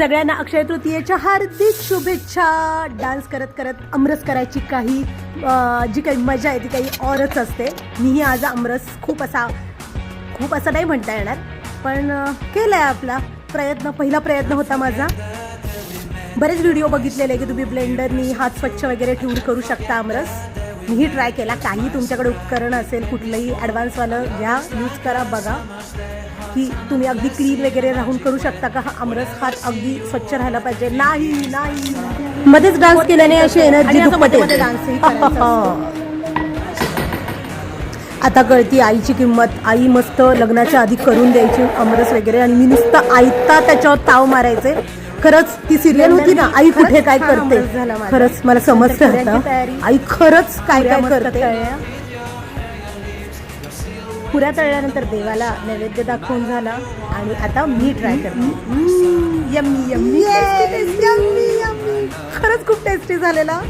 सगळ्यांना अक्षय तृतीयेच्या हार्दिक शुभेच्छा. डान्स करत करत आमरस करायची जी काही मजा आहे ती काही औरच असते. मीही आज आमरस खूप असा नाही म्हणता येणार, पण केला आहे आपला प्रयत्न. पहिला प्रयत्न होता माझा. बरेच व्हिडिओ बघितलेले की तुम्ही ब्लेंडरनी हात स्वच्छ वगैरे ठेवून करू शकता आमरस. मीही ट्राय केला. काही तुमच्याकडे उपकरण असेल कुठलंही ॲडव्हान्सवालं घ्या, यूज करा, बघा की तुम्ही अगदी क्लीन वगैरे राहून करू शकता का. हा आमरस हात अगदी स्वच्छ राहायला पाहिजे. नाही मध्येच डान्स केल्याने अशी एनर्जी मध्ये डान्सही करायचा. आता कळती आईची किंमत. आई मस्त लग्नाच्या आधी करून द्यायची आमरस वगैरे आणि मी नुसतं आयता त्याच्यावर ताव मारायचे. खरंच ती सिरियल होती ना, आई कुठे काय करते, खरंच मला समजतं आता आई खरंच काय काय करते. पुऱ्या तळल्यानंतर देवाला नैवेद्य दाखवून झाला आणि आता मी ट्राय करते. यम्मी यम्मी, खरंच खूप टेस्टी झालेला.